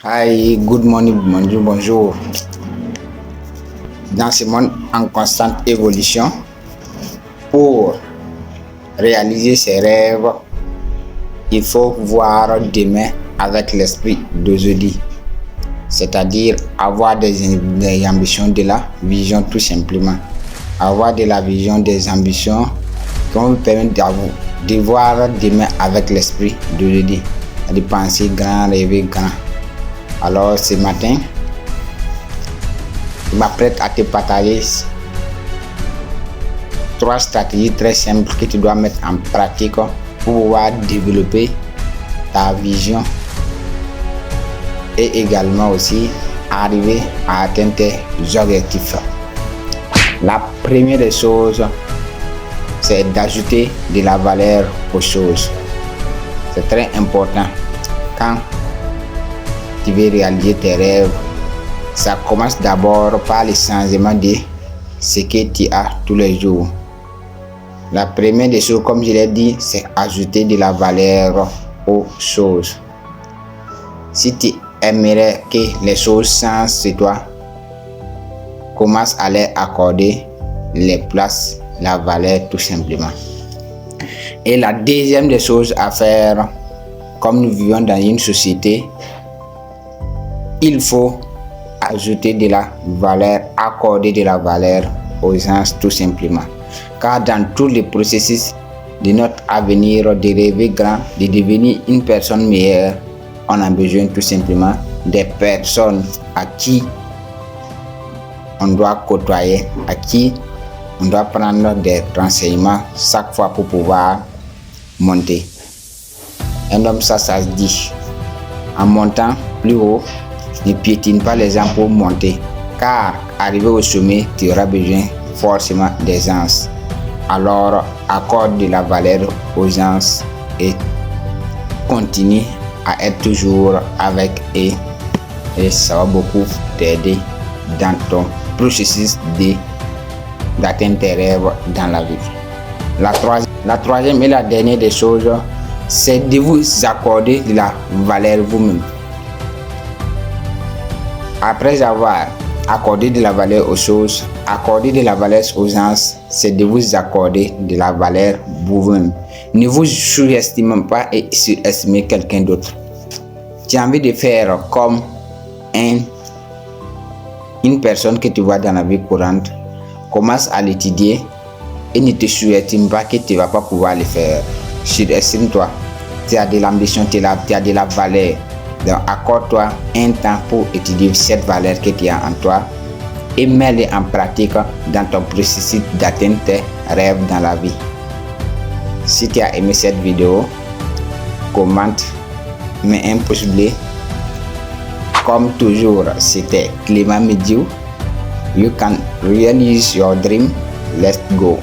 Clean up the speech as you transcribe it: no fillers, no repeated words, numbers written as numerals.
Hi, good morning, bonjour, bonjour. Dans ce monde en constante évolution, pour réaliser ses rêves, il faut voir demain avec l'esprit d'aujourd'hui. C'est-à-dire avoir des ambitions, de la vision tout simplement. Avoir de la vision, des ambitions qui vont vous permettre de voir demain avec l'esprit d'aujourd'hui. De penser grand, rêver grand. Alors ce matin, je m'apprête à te partager 3 stratégies très simples que tu dois mettre en pratique pour pouvoir développer ta vision et également aussi arriver à atteindre tes objectifs. La première des choses, c'est d'ajouter de la valeur aux choses. C'est très important. Quand tu veux réaliser tes rêves, ça commence d'abord par le changement de ce que tu as tous les jours. La première des choses, comme je l'ai dit, c'est ajouter de la valeur aux choses. Si tu aimerais que les choses changent sur toi, commence à leur accorder les places, la valeur tout simplement. Et la deuxième des choses à faire, comme nous vivons dans une société, il faut ajouter de la valeur, accorder de la valeur aux gens tout simplement. Car dans tous les processus de notre avenir, de rêver grand, de devenir une personne meilleure, on a besoin tout simplement des personnes à qui on doit côtoyer, à qui on doit prendre des renseignements chaque fois pour pouvoir monter. Un homme, ça se dit, en montant plus haut, ne piétine pas les gens pour monter, car arrivé au sommet, tu auras besoin forcément des gens. Alors, accorde de la valeur aux gens et continue à être toujours avec eux, et ça va beaucoup t'aider dans ton processus d'atteindre tes rêves dans la vie. La troisième et la dernière des choses, c'est de vous accorder de la valeur vous-même. Après avoir accordé de la valeur aux choses, accorder de la valeur aux gens, c'est de vous accorder de la valeur vous-même. Ne vous sous-estimez pas et surestimez quelqu'un d'autre. Tu as envie de faire comme une personne que tu vois dans la vie courante, commence à l'étudier et ne te sous-estime pas que tu ne vas pas pouvoir le faire. Surestime-toi. Tu as de l'ambition, tu as de la valeur. Donc, accorde-toi un temps pour étudier cette valeur que tu as en toi et mets-les en pratique dans ton processus d'atteindre tes rêves dans la vie. Si tu as aimé cette vidéo, commente, mets un pouce bleu. Comme toujours, c'était Clément Mediou. You can realize your dream. Let's go.